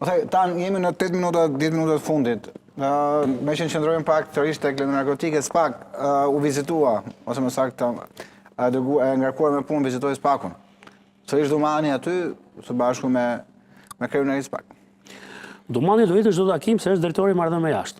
Tanë jemi në 8 minuta, 10 minutat fundit. Me që në qëndrojmë pak të rishtë tek narkotike, SPAK u vizitua, ose më saktë e ngarkuar me punë, vizitoi SPAK-un. Sërish Domani aty, së bashku me kryenarin e SPAK. Domani do jetë çdo takim se është drejtori i marrëdhënieve me jashtë.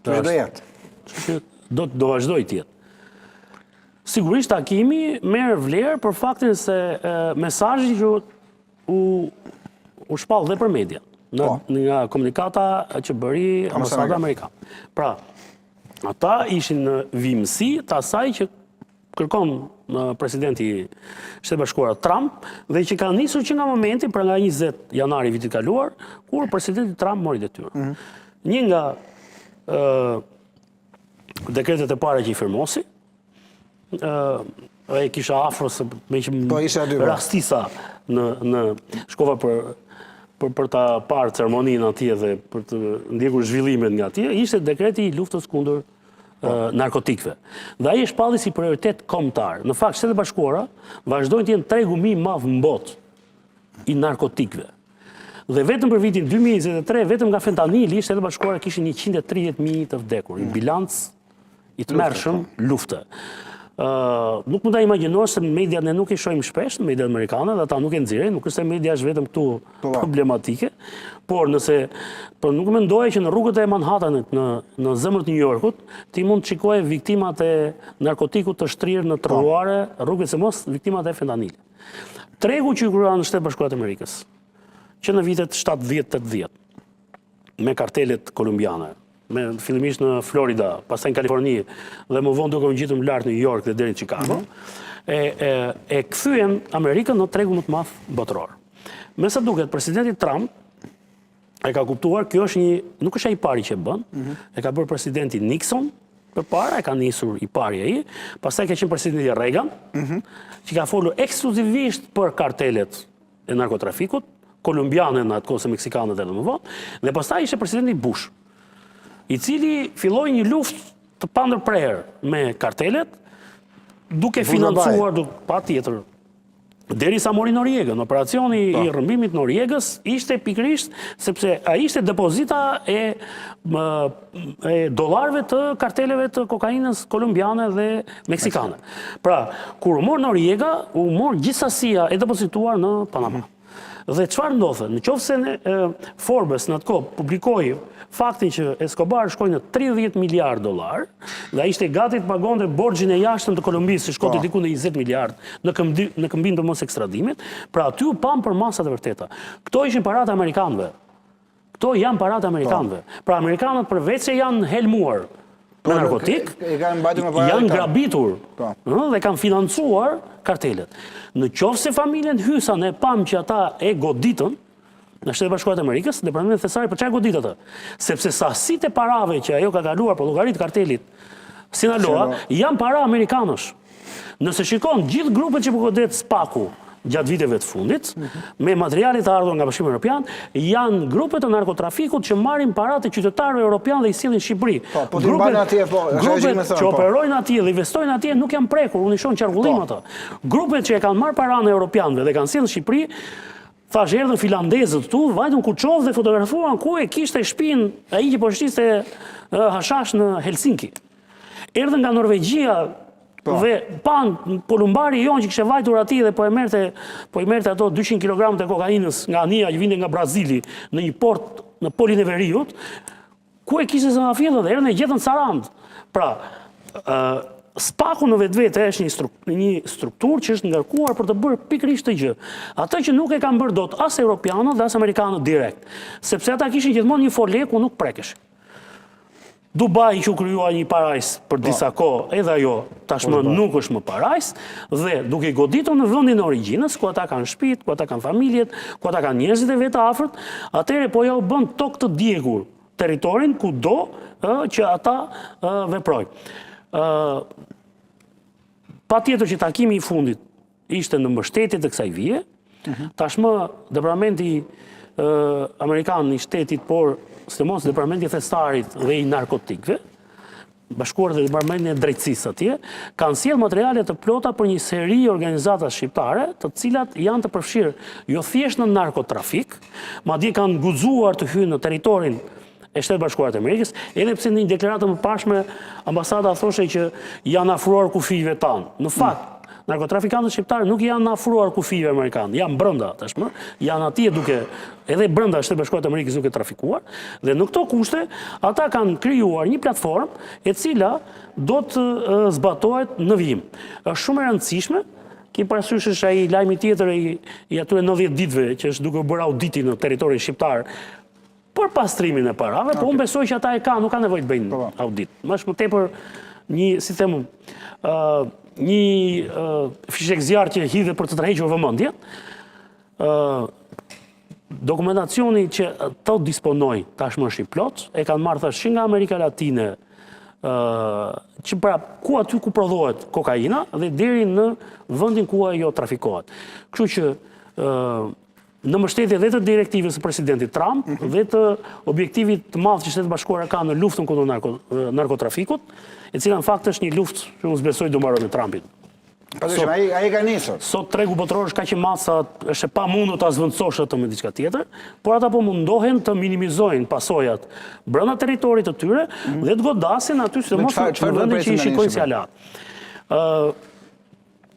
Që do jetë. Do vazhdoj të jetë. Sigurisht takimi merr vlerë për faktin se mesazhi që u shpall dhe për media nga komunikata që bëri ambasada amerikane. Pra, ata ishin në vimësi të asaj që kërkon presidenti Shtetet Bashkuara Trump dhe që ka nisur që nga momenti pra nga 20 janari vitit kaluar, kur presidenti Trump mori detyrë. Një nga dekretet e para që i firmosi, e kisha afro se me që rastisa në shkova për ta parë ceremoninë atje dhe për të ndjekur zhvillimet nga atje, ishte dekreti i luftës kundër narkotikëve. Dhe ai është shpalli si prioritet kombëtar. Në fakt, Shtetet Bashkuara vazhdojnë të jenë tregu më i madh në botë i narkotikëve. Dhe vetëm për vitin 2023, vetëm nga fentanili, Shtetet Bashkuara kishin 130.000 të vdekur, i bilanc i tmerrshëm lufte. Nuk mund ta imagjinosh se mediat ne nuk i shohim shpesh, mediat amerikane, dhe ata nuk e nxjerrin, nuk është se media është vetëm këtu problematike, por nuk mendoje që në rrugët e Manhattanit në zemër të New Yorkut, ti mund të shikoje viktimat e narkotikut të shtrirë në trotuare, rrugët se mos viktimat e fentanilit. Tregu që i kryeron në Shtetet Bashkuara të Amerikës, që në vitet 70-80, me kartelet kolumbiane, fillimisht në Florida, pastaj në Kaliforni, dhe më vonë duke u ngjitur lart në New York dhe deri në Chicago, e kthyen Amerikën në tregun më të madh botëror. Me sa duket, presidenti Trump e ka kuptuar, kjo është nuk është ai i pari që e bën, e ka bërë presidenti Nixon përpara, e ka nisur i pari ai, pastaj ka qenë presidenti Reagan, që ka folur ekskluzivisht për kartelet e narkotrafikut, kolumbiane në atë kohë se meksikanët edhe më vonë, dhe pastaj ishte presidenti Bush, i cili filloi një luftë të pandërprerë me kartelet, duke financuar patjetër derisa mori Noriegën. Operacioni i rrëmbimit Noriegës ishte pikërisht sepse ai ishte depozita e dollarëve të karteleve të kokainës kolumbiane dhe meksikane. Pra, kur u mor Noriega, u mor gjithësasia e depozituar në Panama. Dhe çfarë ndodhte? Nëse Forbes në atë kohë publikoi faktin që Escobar shkoi në $30 miliard, dhe ai ishte gati të pagonte borxhin e jashtëm të Kolumbisë, që shkoi diku në 20 miliard në këmbin të mos ekstradimit, pra aty u pam për masat e vërteta. Këto ishin paratë amerikanëve. Këto janë paratë amerikanëve. Pra amerikanët përveç se janë helmuar me narkotik, janë grabitur dhe kanë financuar kartelet. Në qoftë se familjen Hysan e pam që ata e goditën në Shtetet Bashkuara të Amerikës, Departamenti Thesari për çfarë godit atë? Sepse sasitë e parave që ajo ka kaluar për llogarit kartelit Sinaloa janë para amerikanësh. Nëse shikon gjithë grupet që po godet SPAK-u gjatë viteve të fundit, me materialet të ardhur nga Bashkimi Evropian, janë grupe të narkotrafikut që marrin paratë të qytetarëve europianë dhe i sillin në Shqipëri. Grupet që operojnë atje dhe investojnë atje nuk janë prekur, unë i shoh qarkullim ato. Grupet që e kanë marrë paranë europianëve dhe kanë sjellë në Shqipëri, thash erdhën finlandezët tu, vajtën Kuçov dhe fotografuan ku e kishte shtëpinë ai që po shtiste hashash në Helsinki. Erdhën nga Norvegjia dhe pan polumbari jonë që kishte vajtur atij dhe po i merrte ato 200 kg të kokainës nga anija që vinte nga Brazili në një port në Polin e Veriut, ku e kishte zënafillë dhe erdhën e gjetën Sarand. Pra, SPAK-u në vetvete është një strukturë që është ngarkuar për të bërë pikërisht të gjë. Ata që nuk e kanë bërë dot as europianët dhe as amerikanët direkt, sepse ata kishin gjithmonë një folje ku nuk prekeshin. Dubai që u krijua një parajs për disa kohë, edhe ajo tashmë nuk është më parajs, dhe duke goditur në vendin e origjinës, ku ata kanë shtëpitë, ku ata kanë familjet, ku ata kanë njerëzit e vetë afërt, atëherë po ja u bën tokë të djegur territorin kudo që ata veprojnë. Patjetër që takimi i fundit ishte në mbështetje të kësaj vije, tashmë Departamenti Amerikan i shtetit, por sidomos Departamenti Thestarit dhe i narkotikëve, Bashkuar dhe Departamentin e Drejtësisë atje, kanë sjellë materiale të plota për një seri organizatash shqiptare, të cilat janë të përfshirë jo thjesht në narkotrafik, madje kanë guxuar të hyjnë në territorin e Shtetit Bashkuar të Amerikës, edhe pse në një deklaratë më pashme ambasada thoshte që janë afruar kufive tanë. Në fakt, narkotrafikantët shqiptarë nuk janë afruar kufive amerikanë, janë brenda tashmë, janë atje duke edhe brenda Shtetit Bashkuar të Amerikës duke trafikuar, dhe në këto kushte ata kanë krijuar një platformë e cila do të zbatohet në vijim. Është shumë e rëndësishme, ke parasysh është ai lajmi tjetër i atyre 90 ditëve që është duke bërë auditi në territorin shqiptar për pastrimin e parave, po unë besoj që ata e kanë, nuk kanë nevojë të bëjnë audit. Më është më tepër një, si them, një fishek zjarr që hidhet për të tërhequr vëmendjen. Dokumentacioni që to disponoj tashmë është i plot, e kanë marrë thash që nga Amerika Latine, që pra ku aty ku prodhohet kokaina dhe deri në vendin ku ajo trafikohet. Kështu që në mbështetje dhe të direktivës së presidentit Trump dhe të objektivit të madh që Shtetet Bashkuara ka në luftën kundër narkotrafikut, e cila në fakt është një luftë që unë besoj do mbarojë me Trumpin. Padyshim, ai ka nisur. Sot tregu botëror është kaq i madh sa është e pamundur ta zvendësosh atë me diçka tjetër, por ata po mundohen të minimizojnë pasojat brenda territorit të tyre dhe të godasin aty sidomos në vendin që i shikojnë si alat.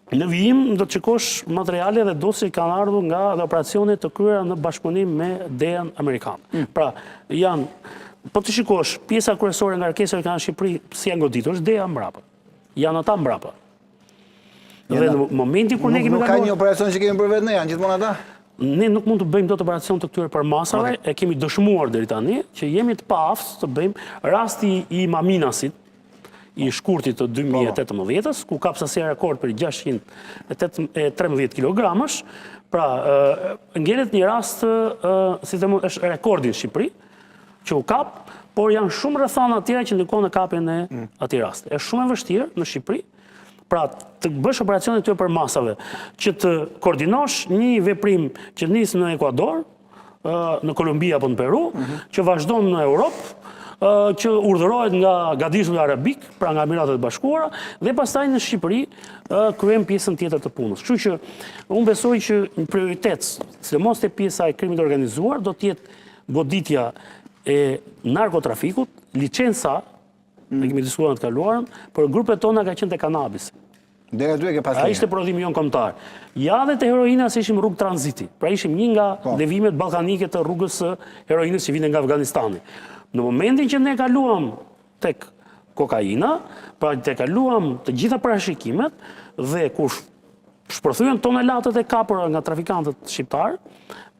Në vijim do të shikosh materiale dhe dosje kanë ardhur nga dhe operacione të kryera në bashkëpunim me DEA-n amerikan. Pra, janë, po të shikosh, pjesa kryesore nga kërkesat që kanë në Shqipëri si janë goditur, është DEA mbrapa. Janë ata mbrapa. Dhe në momentin kur ne kemi Nuk ka një operacion që kemi për vetë ne, janë gjithmonë ata? Ne nuk mund të bëjmë dot operacion të këtyre përmasave, e kemi dëshmuar deri tani që jemi të paaftës të bëjmë rasti i Maminasit, i shkurtit të 2018-ës, ku ka psasia rekord për 613 kg-sh, pra ngjelet një rast, si të mund, është rekordin në Shqipëri, që u kap, por janë shumë rrethana tjera që ndikojnë në kapjen e atij rasti. Është shumë e vështirë në Shqipëri, pra të bësh operacione të përmasave, që të koordinosh një veprim që nis në Ekuador, në Kolumbi apo në Peru, që vazhdon në Europë, që urdhërohet nga Gadishulli Arabik, pra nga Emiratet Bashkuara, dhe pastaj në Shqipëri kryejm pjesën tjetër të punës. Kështu që unë besoj që një prioritet, sidomos te pjesa e krimit organizuar, do të jetë goditja e narkotrafikut, licenca, ne kemi diskutuar në të kaluarën, por grupet tona ka qenë te kanabis. Deri aty e ke pas. Ai ishte prodhimi jon kombëtar. Ja dhe te heroina se ishim rrugë tranziti. Pra ishim një nga devimet ballkanike të rrugës së heroinës që vinte nga Afganistani. Në momentin që ne kaluam tek kokaina, pra te kaluam të gjitha parashikimet dhe kur shpërthyen tonelatet e kapura nga trafikantët shqiptar,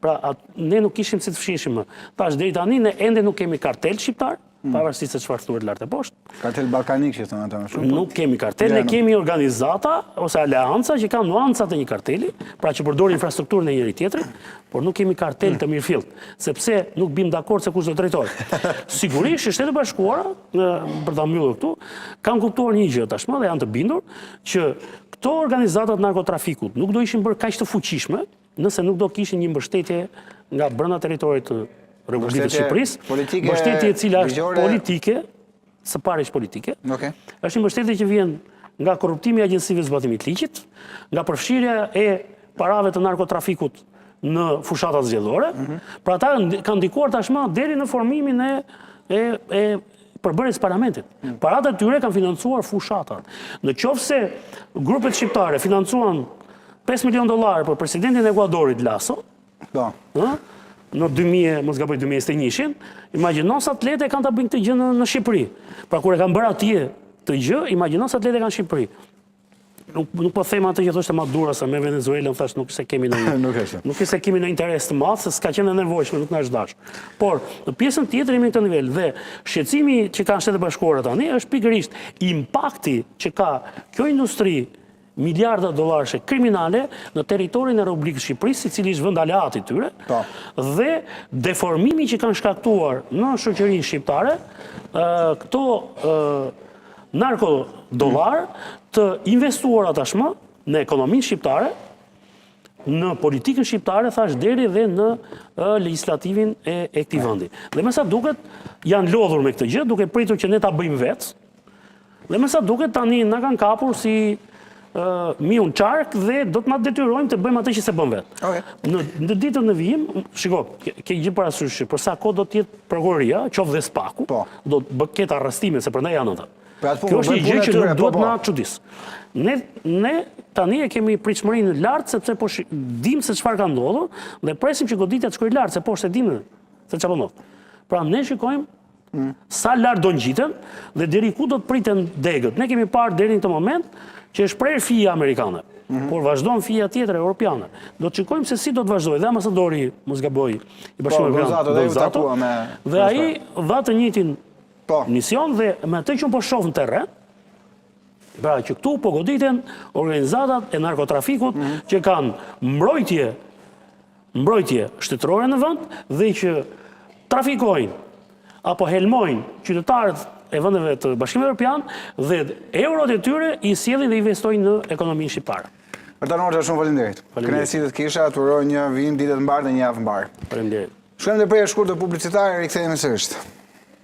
pra ne nuk kishim si të fshiheshim më. Tash deri tani ne ende nuk kemi kartel shqiptar, pavarësisht se çfarë thuhet lart e poshtë. Kartel ballkanik që thonë ata më shumë. Nuk kemi kartel, ne kemi organizata ose aleanca që kanë nuancat e një karteli, pra që përdorin infrastrukturën e njëri tjetrit, por nuk kemi kartel të mirëfillt, sepse nuk bim dakord se kush do drejtohet. Sigurisht, Shtetet Bashkuara, për ta mbyllur këtu, kanë kuptuar një gjë tashmë dhe janë të bindur që këto organizatat narkotrafikut nuk do ishin bërë kaq të fuqishme nëse nuk do kishin një mbështetje nga brenda territorit të Republikës së Shqipërisë, mbështetje e cila është politike, së pari është politike. Është një mbështetje që vjen nga korruptimi i agjencive zbatimit ligjit, nga përfshirja e parave të narkotrafikut në fushatat zgjedhore. Pra ata kanë ndikuar tashmë deri në formimin e përbërjes parlamentit. Paratë e tyre kanë financuar fushatat. Në qoftë se grupet shqiptare financuan $5 milion për presidentin e Ekuadorit Lasso, në 2021-shin, imagjinon sa atletë kanë ta bëjnë këtë gjë në Shqipëri. Pra kur e kanë bërë atje të gjë, imagjinon sa atletë kanë në Shqipëri. Nuk po them atë që thoshte Maduro se me Venezuelën thash nuk se kemi në interes të madh, se s'ka qenë e nevojshme, nuk na është dashur. Por në pjesën tjetër jemi në këtë nivel dhe shqetësimi që kanë Shtetet Bashkuara tani është pikërisht impakti që ka kjo industri miliarda dollarësh kriminale në territorin e Republikës Shqipërisë, i cili është vend aleat i tyre, dhe deformimi që kanë shkaktuar në shoqërinë shqiptare këto narkodollar të investuara tashmë në ekonominë shqiptare, në politikën shqiptare, thash deri dhe në legislativin e këtij vendi. Dhe me sa duket janë lodhur me këtë gjë, duke pritur që ne ta bëjmë vetë, Dhe me sa duket tani na kanë kapur si miun qark dhe do të na detyrojmë të bëjmë atë që se bën vetë. Okay. Në ditën e vijim, shiko, ke gjë parasysh, për sa kohë do të jetë prokuroria, qoftë dhe SPAK-u, Po. do të ketë arrestime se prandaj janë ata. Pra atë punë, Kjo është një bëjmë gjë punën e që tyre, nuk duhet po, na çudis. Ne tani e kemi pritshmërinë lart sepse po dim se çfarë ka ndodhur dhe presim që goditja të shkojë lart se poshtë e dimë se çfarë ndodh. Pra ne shikojmë sa lart do ngjiten dhe deri ku do të priten degët. Ne kemi parë deri në këtë moment që është prerë fija amerikane, por vazhdon fija tjetër europiane. Do të shikojmë se si do të vazhdojë. Dhe ambasadori, mos gaboj, i Bashkimit Evropian, dhe ai dha të njëjtin Po. mision dhe me atë që po shoh në terren, pra që këtu po goditen organizatat e narkotrafikut që kanë mbrojtje shtetërore në vend dhe që trafikojnë apo helmojnë qytetarët e vendeve të Bashkimit Evropian dhe eurot e tyre i sjellin dhe investojnë në ekonominë shqiptare. Artan Hoxha, shumë faleminderit. Kënaqësi të kisha, të uroj një vijim ditë të mbarë dhe një javë mbarë. Faleminderit. Shkojmë dhe prej shkurtër publicitare, rikthehemi sërish.